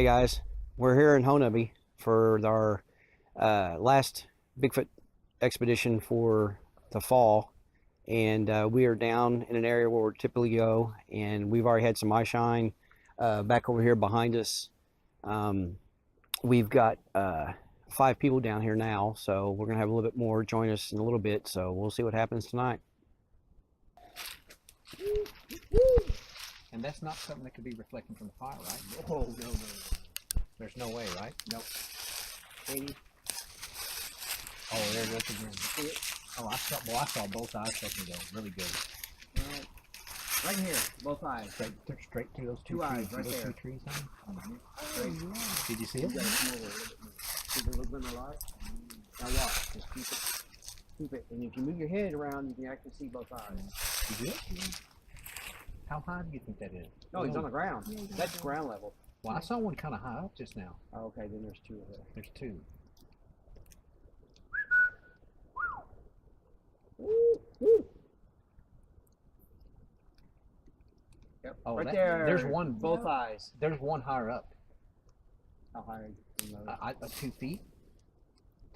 Hey guys, we're here in Honobia for our last Bigfoot expedition for the fall, and we are down in an area where we typically go, and we've already had some eye shine back over here behind us. We've got 5 people down here now, so we're gonna have a little bit more join us in a little bit, so we'll see what happens tonight. And that's not something that could be reflecting from the fire, right? Oh, no. There's no way, right? Nope. 80. Oh, there it goes again. See it? Oh, I saw both eyes fucking go. Really good. Right here, both eyes. Straight to those two eyes, right those there. 2 trees, huh? Oh, yeah. Did you see it? You gotta come over a little bit more. See the little glimmer light? Now watch. Just keep it. Keep it. And if you move your head around, you can actually see both eyes. You did? How high do you think that is? No, he's on the ground. That's ground level. Well, I saw one kind of high up just now. Oh, okay, then there's 2 of them. There's 2. Yep. Oh, right there. There's one. Both eyes. There's one higher up. How high are you? 2 feet?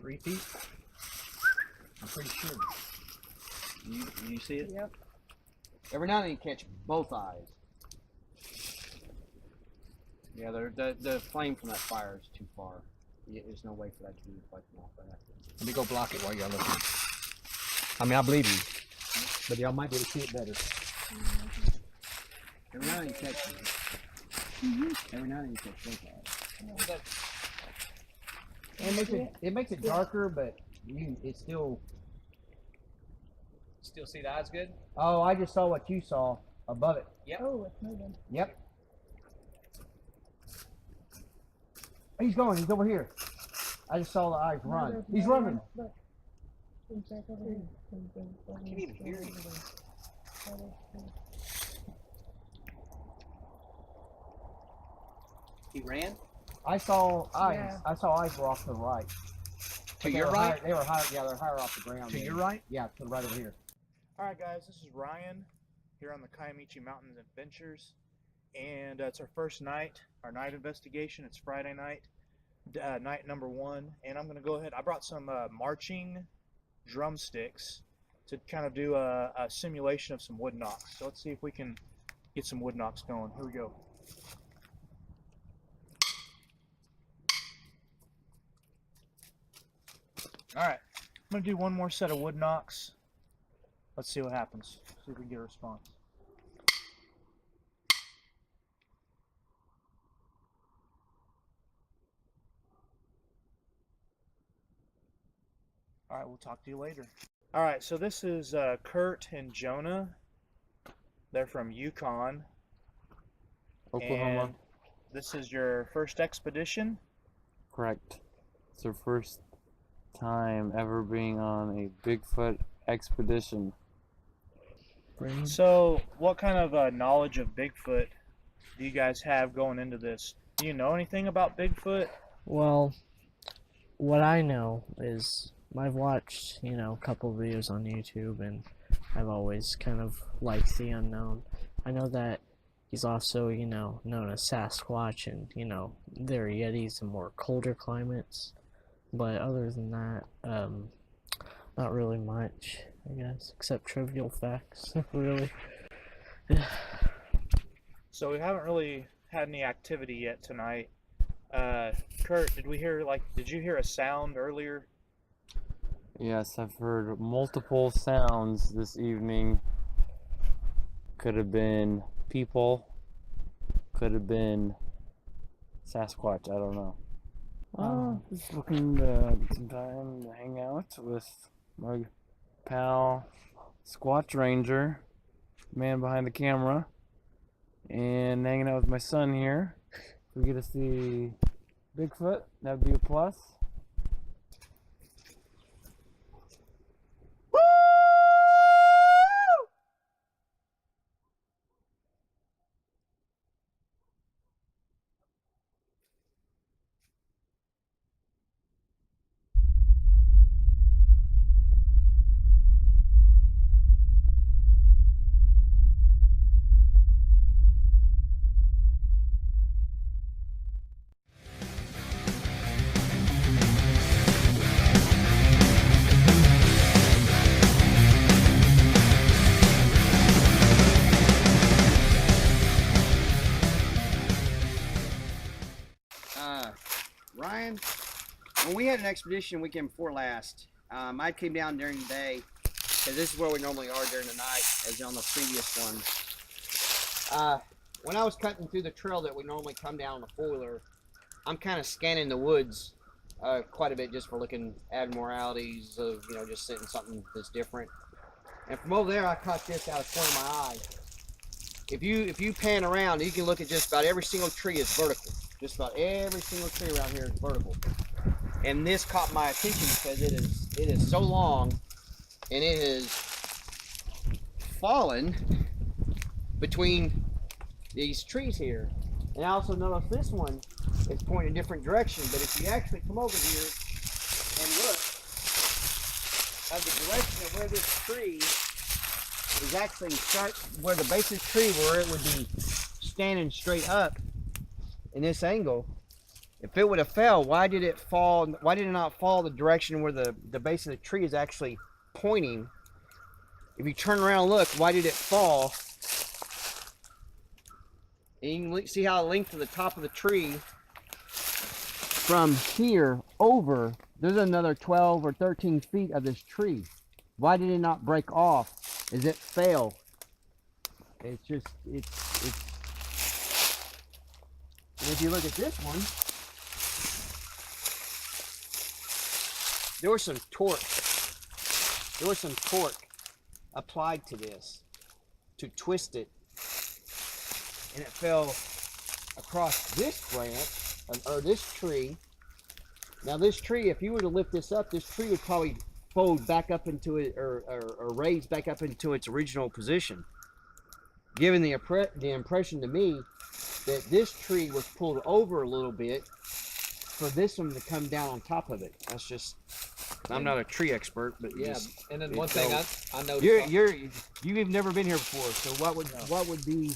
3 feet? I'm pretty sure. You see it? Yep. Every now and then you catch both eyes. Yeah, the flame from that fire is too far. There's no way for that to be reflecting off of that. Let me go block it while y'all looking. I mean, I believe you, but y'all might be able to see it better. Every now and then you catch it. Every now and then you catch both eyes. It makes it darker, but it's still see the eyes good. Oh, I just saw what you saw above it. Yep. Oh, it's moving. Yep. He's going. He's over here. I just saw the eyes run. He's running. Look. He's back over here. I can't even hear you. He ran? I saw eyes. Yeah. I saw eyes were off to the right. To your right? They were higher. Yeah, they're higher off the ground. To your right? Yeah, to the right over here. Alright guys, this is Ryan here on the Kiamichi Mountains Adventures, and it's our first night, our night investigation. It's Friday night, night number 1, and I'm going to go ahead. I brought some marching drumsticks to kind of do a simulation of some wood knocks. So let's see if we can get some wood knocks going. Here we go. Alright, I'm going to do one more set of wood knocks. Let's see what happens. See if we can get a response. Alright, we'll talk to you later. Alright, so this is Kurt and Jonah. They're from Yukon, Oklahoma. And this is your first expedition? Correct. It's their first time ever being on a Bigfoot expedition. So, what kind of knowledge of Bigfoot do you guys have going into this? Do you know anything about Bigfoot? Well, what I know is I've watched, a couple videos on YouTube, and I've always kind of liked the unknown. I know that he's also, known as Sasquatch, and, there are Yetis in more colder climates. But other than that, not really much, I guess, except trivial facts, really. So we haven't really had any activity yet tonight. Kurt, did you hear a sound earlier? Yes, I've heard multiple sounds this evening. Could have been people, could have been Sasquatch, I don't know. Just looking to get some time to hang out with my pal Squatch Ranger, man behind the camera, and hanging out with my son here. If we get to see Bigfoot, that'd be a plus. when we had an expedition weekend before last, I came down during the day because this is where we normally are during the night, as on the previous one. When I was cutting through the trail that we normally come down on the four-wheeler, I'm kind of scanning the woods quite a bit just for looking abnormalities of, you know, just sitting something that's different. And from over there, I caught this out of the corner of my eye. If you pan around, you can look at just about every single tree is vertical. Just about every single tree around here is vertical. And this caught my attention because it is so long, and it has fallen between these trees here. And I also noticed this one is pointing a different direction. But if you actually come over here and look at the direction of where this tree is actually where the base of the tree, where it would be standing straight up in this angle, if it would have fell, why did it fall? Why did it not fall the direction where the base of the tree is actually pointing? If you turn around and look, why did it fall? And you can see how the length of the top of the tree from here over, there's another 12 or 13 feet of this tree. Why did it not break off as it fell? It's just, it's. And if you look at this one, there was some torque applied to this to twist it, and it fell across this branch or this tree. Now this tree, if you were to lift this up, this tree would probably fold back up into it, or raise back up into its original position, giving the impression to me that this tree was pulled over a little bit for this one to come down on top of it. That's just, I'm not a tree expert, but Yeah, just, and then one thing I noticed. you've never been here before, so what would be?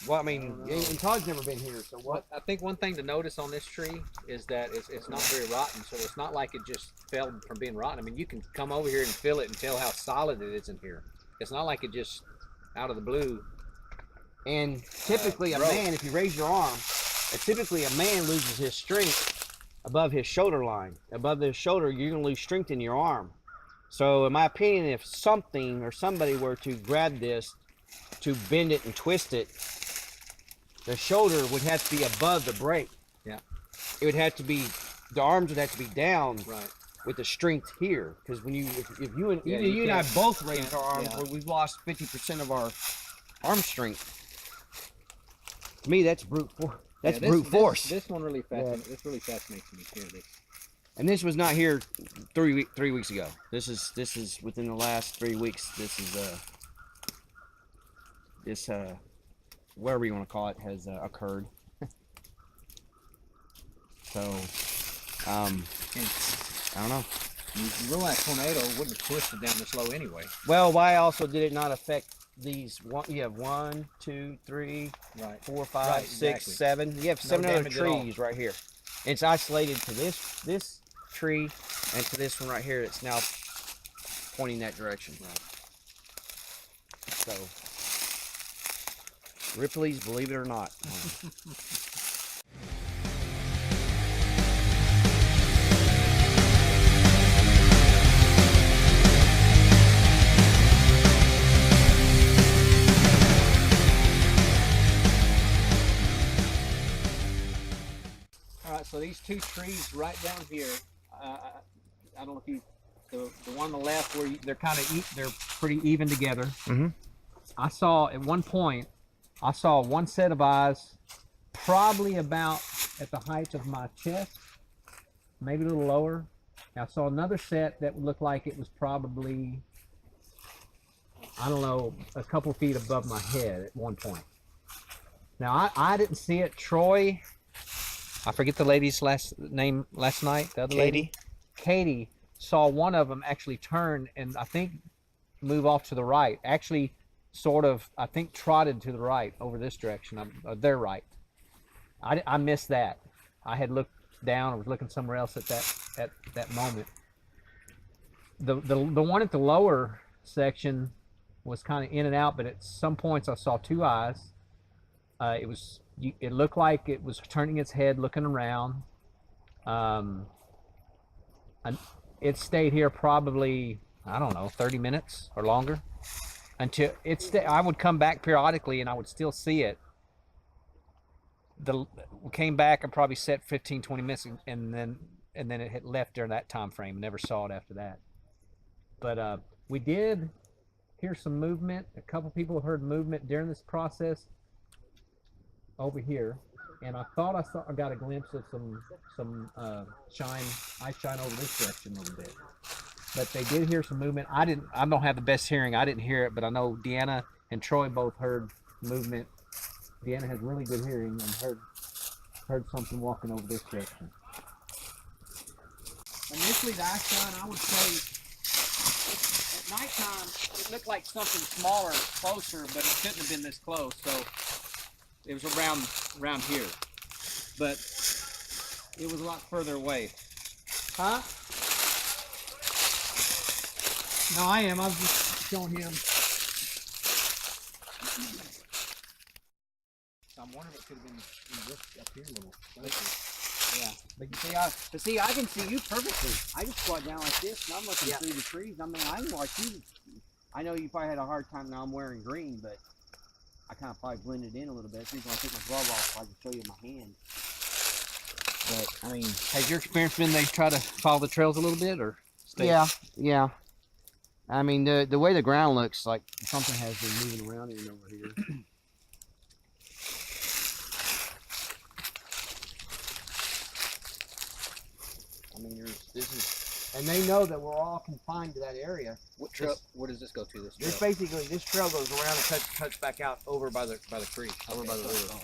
Well, I mean, and Todd's never been here, so what? I think one thing to notice on this tree is that it's not very rotten, so it's not like it just fell from being rotten. I mean, you can come over here and feel it and tell how solid it is in here. It's not like it just out of the blue. And typically a man, if you raise your arm, typically a man loses his strength above his shoulder line. Above the shoulder, you're going to lose strength in your arm. So in my opinion, if something or somebody were to grab this, to bend it and twist it, the shoulder would have to be above the brake. Yeah. It would have to be, the arms would have to be down. Right. With the strength here. Because when if you and Yeah, even you and I both raised our arms, yeah. where we've lost 50% of our arm strength. To me, that's brute force. That's brute force. This one really fascinates. This really fascinates me too. And this was not here 3 weeks ago. This is within the last 3 weeks. This whatever you want to call it has occurred. So I don't know. You realize tornado wouldn't have twisted down this low anyway. Well, why also did it not affect these? You have 1, 2, 3, Right. 4, 5, Right, 6, exactly. 7. You have No 7 other damage at all. trees right here. It's isolated to this tree and to this one right here. It's now pointing that direction. Right. So Ripley's, believe it or not. All right, so these two trees right down here, I don't know if you, the one on the left where they're kind of they're pretty even together. Mhm. I saw at one point, I saw one set of eyes, probably about at the height of my chest, maybe a little lower. And I saw another set that looked like it was probably, I don't know, a couple feet above my head at one point. Now I didn't see it. Troy, I forget the lady's last name last night. The other lady, Katie, saw one of them actually turn and I think move off to the right. Actually, sort of, I think trotted to the right over this direction. Their right. I missed that. I had looked down. I was looking somewhere else at that moment. The one at the lower section was kind of in and out, but at some points I saw two eyes. It looked like it was turning its head, looking around, And it stayed here probably, I don't know, 30 minutes or longer. Until I would come back periodically and I would still see it. We came back and probably set 15, 20 minutes and then it had left during that time frame. Never saw it after that. But we did hear some movement. A couple people heard movement during this process over here, and I thought I got a glimpse of some ice shine over this direction a little bit. But they did hear some movement. I don't have the best hearing. I didn't hear it, but I know Deanna and Troy both heard movement. Deanna has really good hearing and heard something walking over this direction. Initially, the ice shine, I would say, at nighttime, it looked like something smaller, closer, but it couldn't have been this close. So it was around here, but it was a lot further away. Huh? No, I am. I was just showing him. I'm wondering if it could have been just up here a little. Yeah, but you see, I can see you perfectly. I just squat down like this, and I'm looking through the trees. I mean, I can watch you. I know you probably had a hard time now. I'm wearing green, but I kind of probably blended in a little bit. So when I take my glove off, so I can show you my hand. But I mean, Has your experience been they try to follow the trails a little bit, or stay? yeah. I mean, the way the ground looks, like something has been moving around in over here. I mean, and they know that we're all confined to that area. What trail? Where does this go to? This trail? This trail goes around and cuts back out over by the creek, over by the river.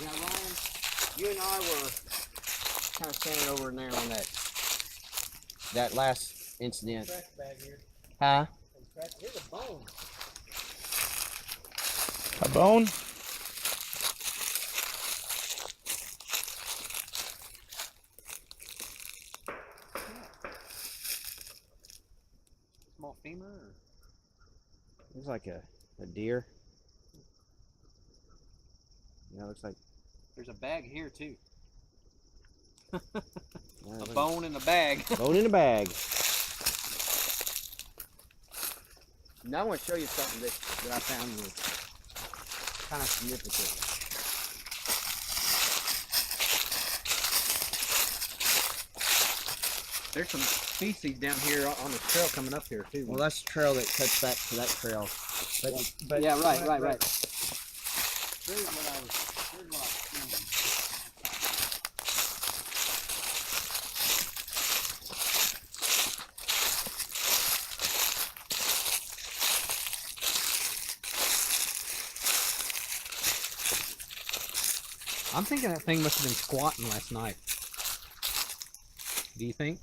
Yeah, Ryan, you and I were kind of standing over in there on that last incident. Huh? Here's a bone. A bone? Small femur? Or? Looks like a deer. Yeah, it looks like There's a bag here too. a Bone in a bag. bone in a bag. Now I want to show you something that I found was kind of significant. There's some species down here on the trail coming up here too. Well, that's the trail that cuts back to that trail. But yeah, right. Here's what I was seeing. I'm thinking that thing must have been squatting last night. Do you think?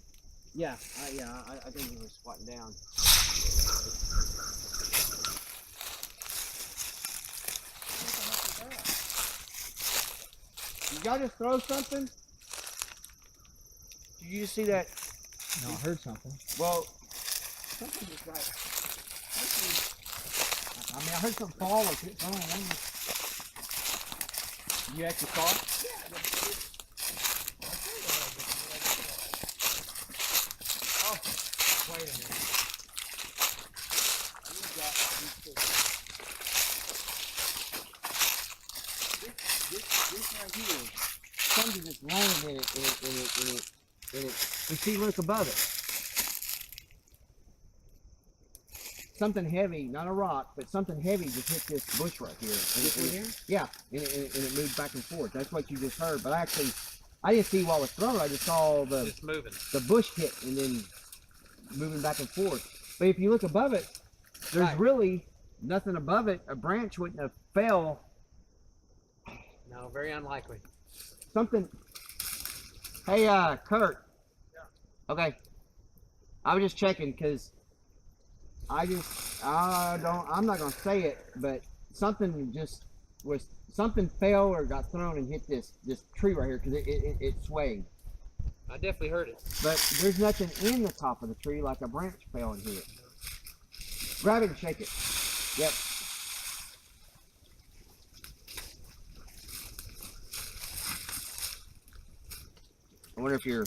Yeah, I think he was squatting down. Did y'all just throw something? Did you just see that? No, I heard something. Well, something just got. I mean, I heard something fall or hit someone. You actually saw it? Oh, wait a minute. This right here, something just landed in it. And see, look above it. Something heavy, not a rock, but something heavy just hit this bush right here. This one here? Yeah, and it moved back and forth. That's what you just heard. But I didn't see while it was thrown. I just saw It's moving. the bush hit and then moving back and forth. But if you look above it, there's really nothing above it. A branch wouldn't have fell. No, very unlikely. Something. Hey, Kurt. Yeah. Okay. I was just checking because I'm not gonna say it, but something fell or got thrown and hit this tree right here because it swayed. I definitely heard it. But there's nothing in the top of the tree like a branch fell and hit it. Grab it and shake it. Yep. I wonder if your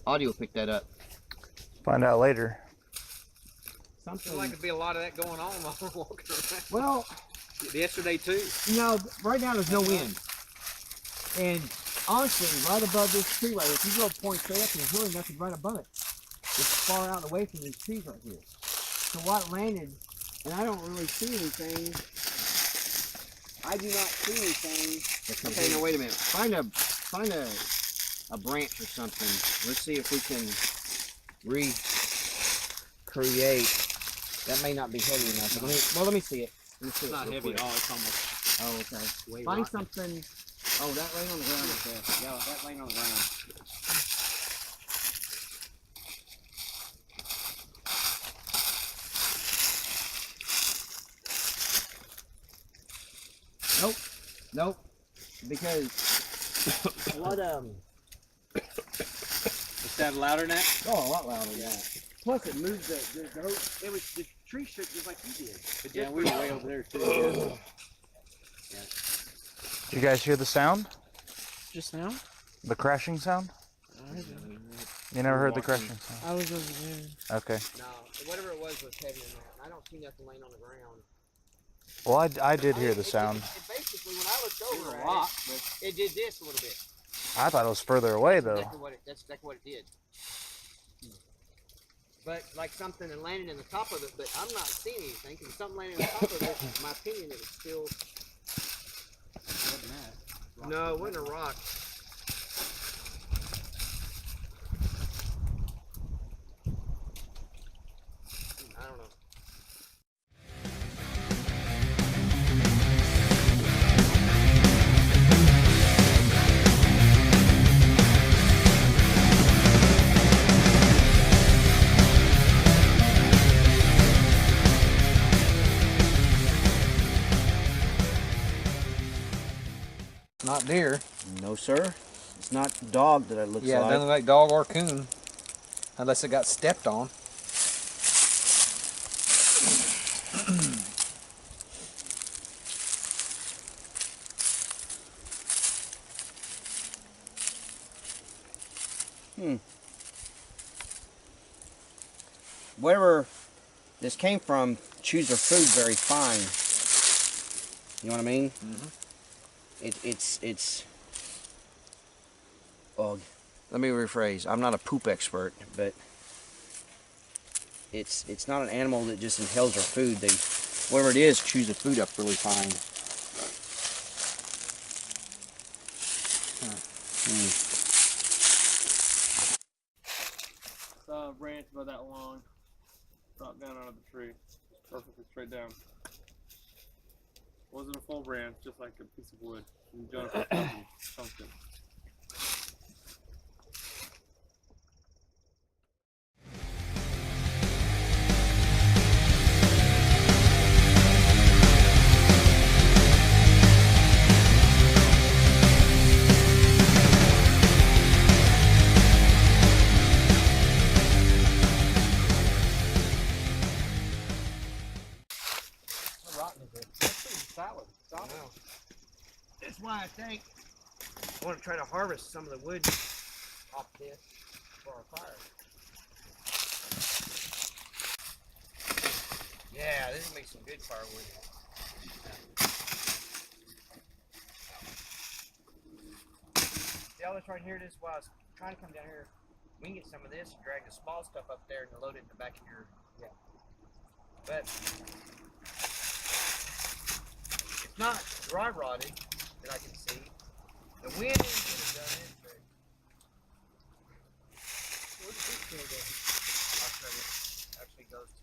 audio picked that up. Find out later. Something Seems like there'd be a lot of that going on while we're walking around. Well, Yesterday too. you know, right now there's no wind. And honestly, right above this tree right here, if you go point straight up, there's really nothing right above it. It's far out away from these trees right here. So what landed, and I don't really see anything. I do not see anything. Okay, now wait a minute. Find a branch or something. Let's see if we can recreate. That may not be heavy enough. Let me see it. Let me see It's not heavy at all. It's almost Oh, okay. way Find rotten. something. Oh, that laying on the ground right there. Yeah, that laying on the ground. Nope. Because what Is that louder than that? oh, a lot louder than that. Plus it moved the it was the tree shook just like you did. Yeah, we were way over there too. Did you guys hear the sound? Just now? The crashing sound? You never heard the crashing sound? I was over there. Okay. No, whatever it was heavier than that. I don't see nothing laying on the ground. Well, I did hear the sound. It basically, when I looked over a at rock, it, it did this a little bit. I thought it was further away though. That's exactly what it did. But like something and landed in the top of it, but I'm not seeing anything because something landed on top of it. In my opinion, it was still. No, it wasn't a rock. I don't know. Not deer. No, sir. It's not dog that it looks Yeah, it like. doesn't look like dog or coon, unless it got stepped on. Wherever this came from, chews their food very fine. You know what I mean? Mhm. It's. Well, let me rephrase. I'm not a poop expert, but it's not an animal that just inhales their food. They, whatever it is, chews the food up really fine. Saw a branch about that long, dropped down out of the tree, perfectly straight down. Wasn't a full branch, just like a piece of wood. And Jonathan chunked it. Solid. That's why I think I want to try to harvest some of the wood off this for our fire. Yeah, this will make some good firewood. See all this right here? This is why I was trying to come down here. We can get some of this and drag the small stuff up there and load it in the back of your. Yeah. But it's not dry rotted that I can see. The wind could have done it, but where did this go? I'll show you. It actually goes to.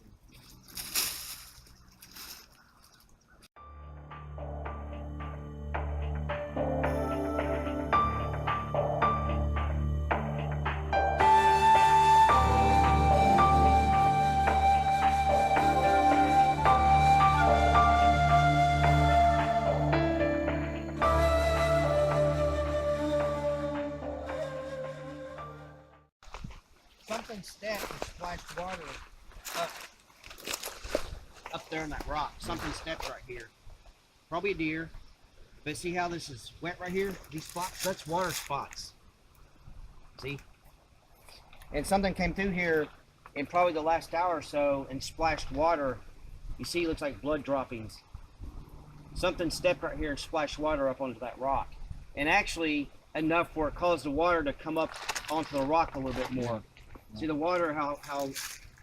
Something stepped and splashed water up there in that rock. Something stepped right here. Probably a deer. But see how this is wet right here? These spots, that's water spots. See? And something came through here in probably the last hour or so and splashed water. You see, it looks like blood droppings. Something stepped right here and splashed water up onto that rock. And actually enough where it caused the water to come up onto the rock a little bit more. See the water,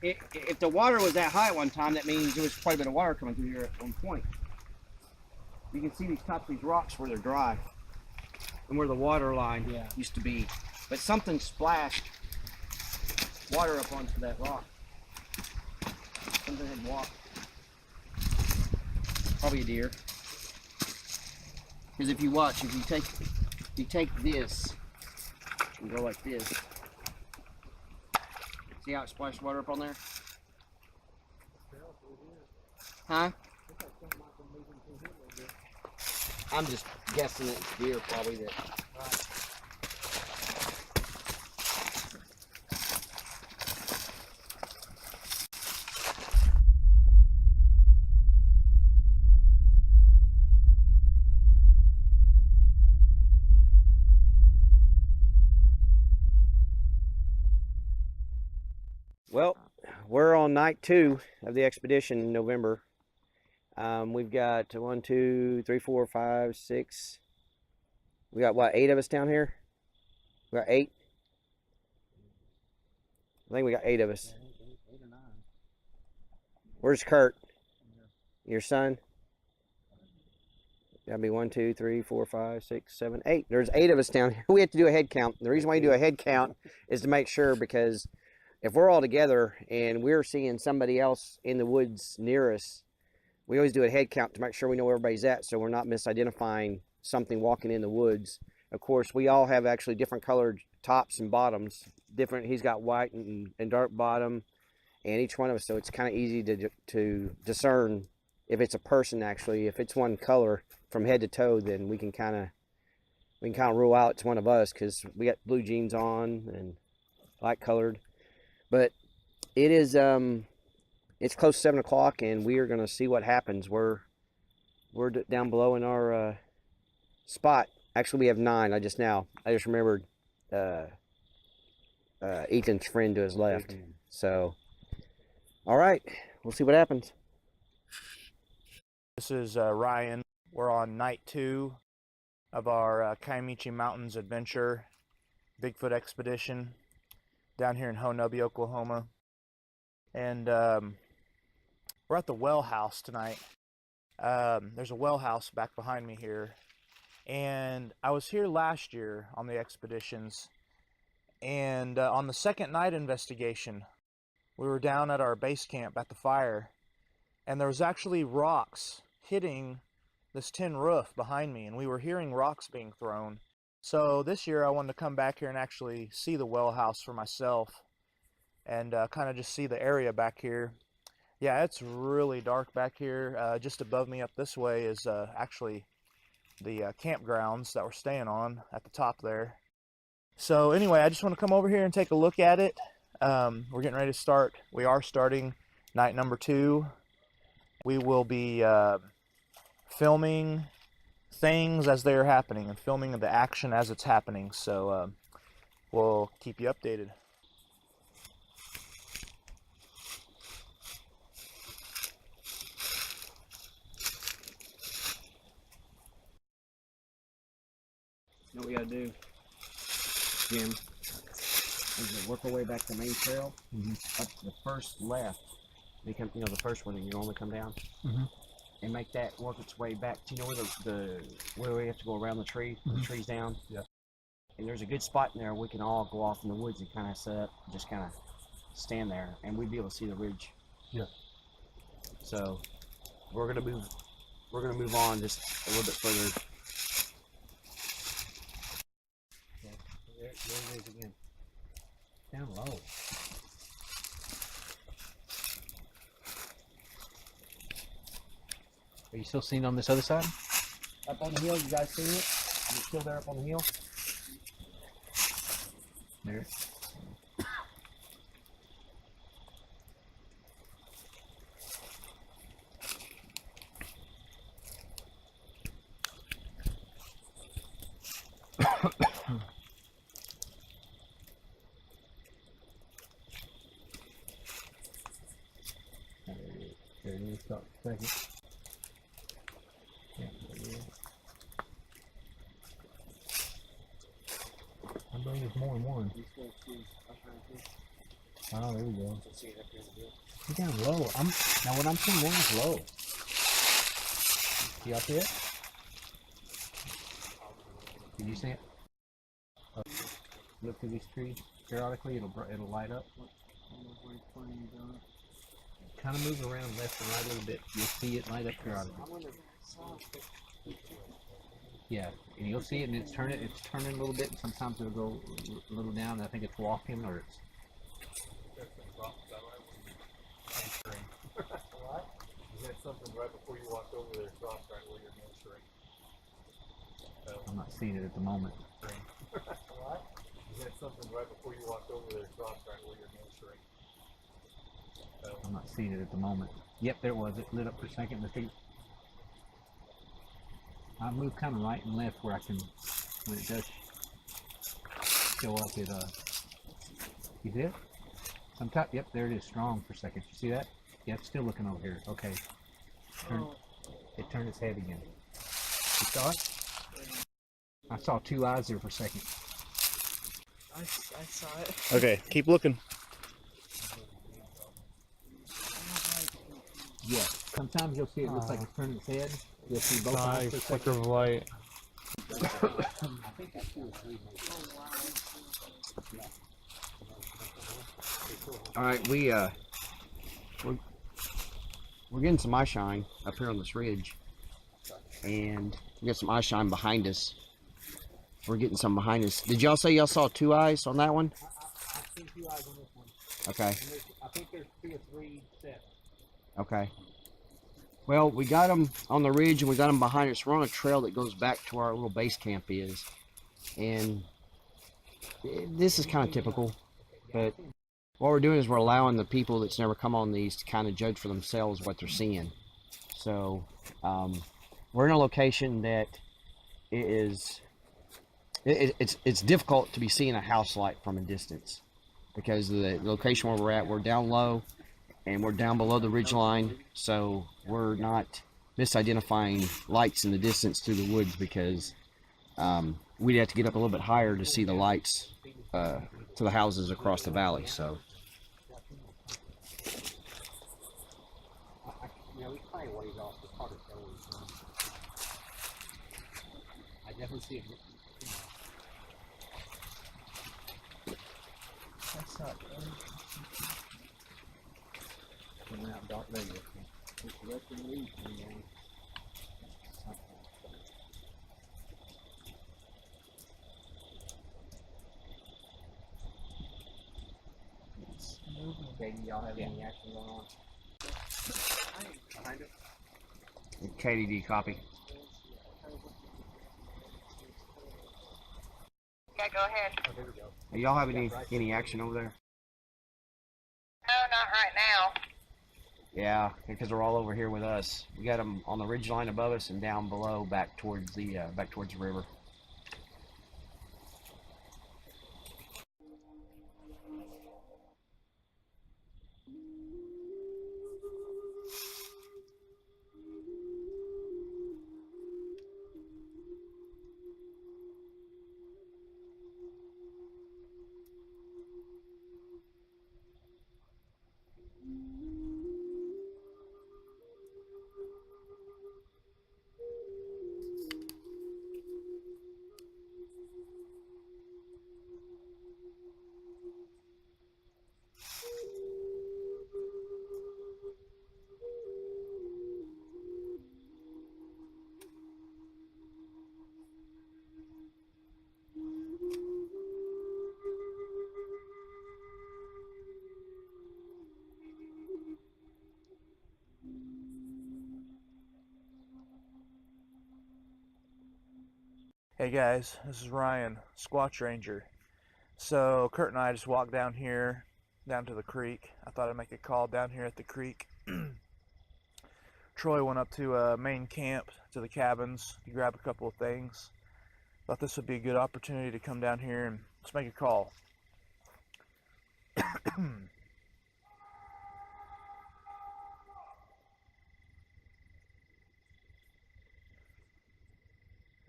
if the water was that high at one time, that means there was quite a bit of water coming through here at one point. You can see these tops of these rocks where they're dry and where the water line used to be. But something splashed water up onto that rock. Something had walked. Probably a deer. Because if you watch, if you take this and go like this, see how it splashed water up on there? Huh? I'm just guessing it's deer probably that. Well, we're on night 2 of the expedition in November. We've got 1, 2, 3, 4, 5, 6. We got what, 8 of us down here? We got 8? I think we got 8 of us. 8 or 9. Where's Kurt? Your son? That'd be 1, 2, 3, 4, 5, 6, 7, 8. There's 8 of us down here. We have to do a head count. The reason why you do a head count is to make sure, because if we're all together and we're seeing somebody else in the woods near us, we always do a head count to make sure we know where everybody's at, so we're not misidentifying something walking in the woods. Of course, we all have actually different colored tops and bottoms. Different. He's got white and dark bottom, and each one of us, so it's kind of easy to discern if it's a person. Actually, if it's one color from head to toe, then we can kind of rule out it's one of us, because we got blue jeans on and light colored. But it is it's close to 7 o'clock, and we are going to see what happens. We're down below in our spot. Actually, we have 9. I just remembered Ethan's friend to his left. So, all right, we'll see what happens. This is Ryan. We're on night 2 of our Kiamichi Mountains Adventure Bigfoot expedition down here in Honobia, Oklahoma. And we're at the well house tonight. There's a well house back behind me here. And I was here last year on the expeditions. And on the second night investigation, we were down at our base camp at the fire. And there was actually rocks hitting this tin roof behind me. And we were hearing rocks being thrown. So this year I wanted to come back here and actually see the well house for myself and kind of just see the area back here. Yeah, it's really dark back here. Just above me up this way is actually the campgrounds that we're staying on at the top there. So anyway, I just want to come over here and take a look at it. We're getting ready to start. We are starting night number 2. We will be filming things as they are happening and filming the action as it's happening. So we'll keep you updated. You know what we gotta do, Jim, is to work our way back to the main trail, up to the first left. Become, the first one that you normally come down, and make that work its way back. Do you know where where we have to go around the tree, the trees down? Yeah. And there's a good spot in there we can all go off in the woods and kind of set up, just kind of stand there, and we'd be able to see the ridge. Yeah. So we're gonna move on just a little bit further. There it is again. Down low. Are you still seeing on this other side? Up on the hill, you guys seen it? It's still there up on the hill? There. there it is. Stop a second. Yeah, there it is. I believe there's more than one. Oh, there we go. He's down low. Now what I'm seeing now is low. See up here? Did you see it? Look through these trees. Periodically, it'll light up. Kind of move around left and right a little bit. You'll see it light up periodically. Yeah, and you'll see it, and it's turning a little bit. And sometimes it'll go a little down. And I think it's walking, or it's. You had something right before you walked over there, crossed right where you're mentoring. I'm not seeing it at the moment. What? You had something right before you walked over there, crossed right where you're mentoring. I'm not seeing it at the moment. Yep, there it was. It lit up for a second. Let's see. I move kind of right and left where I can, when it does show up, it, you see it? Sometimes, yep, there it is, strong for a second. You see that? Yeah, it's still looking over here. Okay. It turned its head again. You saw it? I saw two eyes there for a second. I saw it. Okay, keep looking. Yeah. Sometimes you'll see it looks like it's turning its head. You'll see both eyes for a Flicker second. of light. All right, we're getting some eye shine up here on this ridge, and we got some eye shine behind us. We're getting some behind us. Did y'all say y'all saw two eyes on that one? I've seen two eyes on this one. Okay. And I think there's 2 or 3 sets. Okay. Well, we got them on the ridge and we got them behind us. We're on a trail that goes back to where our little base camp is, and this is kind of typical, but what we're doing is we're allowing the people that's never come on these to kind of judge for themselves what they're seeing. So we're in a location that it's difficult to be seeing a house light from a distance because of the location where we're at. We're down low and we're down below the ridge line, so we're not misidentifying lights in the distance through the woods because we'd have to get up a little bit higher to see the lights to the houses across the valley. So Yeah, we probably ways off. It's hard to tell. I definitely see it. That's not Coming out dark later. It's western leaves coming down. Okay, do y'all have any action going on? Behind it? KDD copy. Yeah, go ahead. Oh, there we go. Y'all have any action over there? No, not right now. Yeah, because they're all over here with us. We got them on the ridge line above us and down below, back towards the river. Hey guys, this is Ryan, Squatch Ranger. So Kurt and I just walked down here, down to the creek. I thought I'd make a call down here at the creek. Troy went up to main camp, to the cabins, to grab a couple of things. Thought this would be a good opportunity to come down here and let's make a call.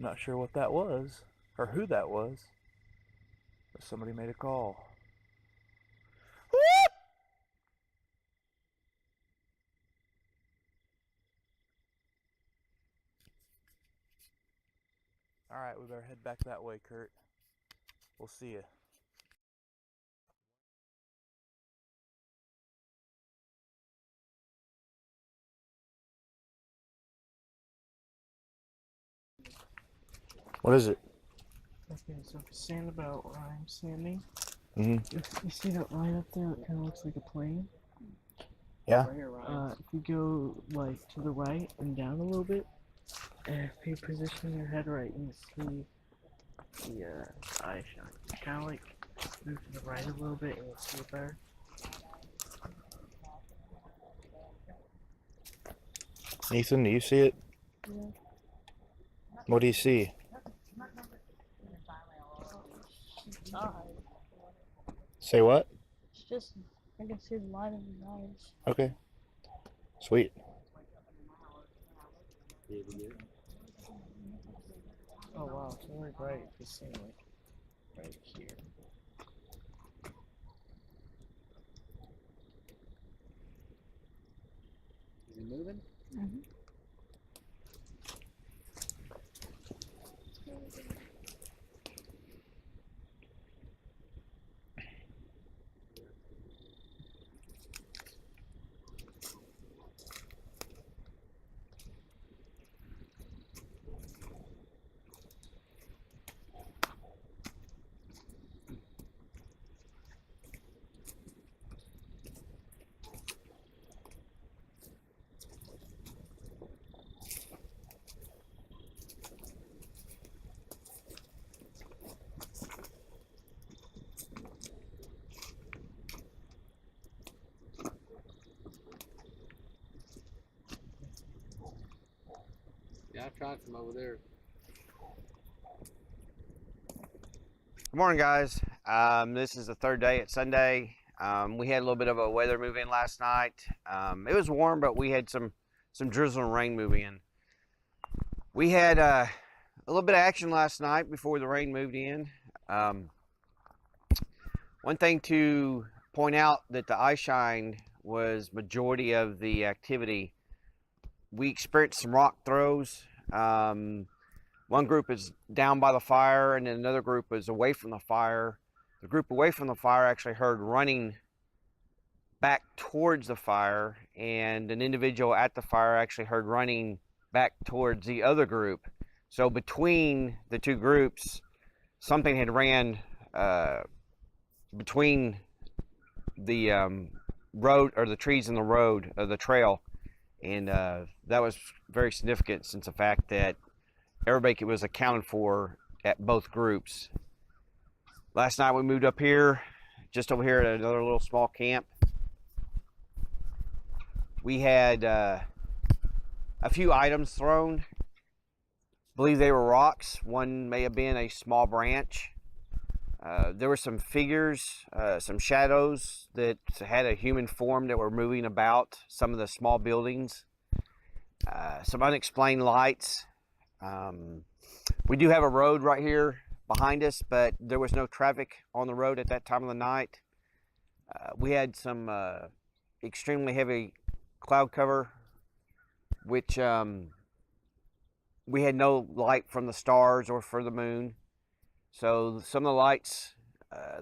Not sure what that was or who that was, but somebody made a call. All right, we better head back that way, Kurt. We'll see you. What is it? Okay, so if you stand about where I'm standing, Mm-hmm. you see that line up there that kind of looks like a plane? Yeah. If you go like to the right and down a little bit, and if you position your head right, you see the eye shine. Kind of like move to the right a little bit and you'll see it better. Ethan, do you see it? Yeah. What do you see? Eye. Say what? It's just, I can see the light of his eyes. Okay. Sweet. Oh wow, it's really bright. Just seeing like right here. Is he moving? Mm-hmm. Yeah, I tried from over there. Good morning, guys. This is the third day. It's Sunday. We had a little bit of a weather move in last night. It was warm, but we had some drizzle and rain move in. We had a little bit of action last night before the rain moved in. One thing to point out that the eye shine was majority of the activity. We experienced some rock throws. One group is down by the fire, and then another group is away from the fire. The group away from the fire actually heard running back towards the fire, and an individual at the fire actually heard running back towards the other group. So between the two groups, something had ran between the road, or the trees in the road, the trail, and that was very significant, since the fact that everybody was accounted for at both groups. Last night we moved up here, just over here at another little small camp. We had a few items thrown. I believe they were rocks. One may have been a small branch. There were some figures, some shadows that had a human form that were moving about some of the small buildings. Some unexplained lights. We do have a road right here behind us, but there was no traffic on the road at that time of the night. We had some extremely heavy cloud cover, which we had no light from the stars or for the moon. So some of the lights,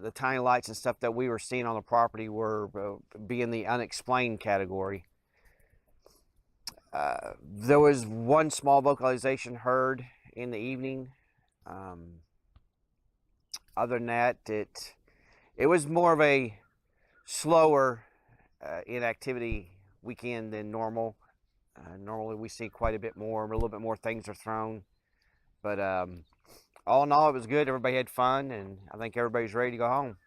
the tiny lights and stuff that we were seeing on the property were being the unexplained category. There was one small vocalization heard in the evening. Other than that, it was more of a slower inactivity weekend than normal. Normally we see quite a bit more, a little bit more things are thrown. But all in all, it was good. Everybody had fun, and I think everybody's ready to go home.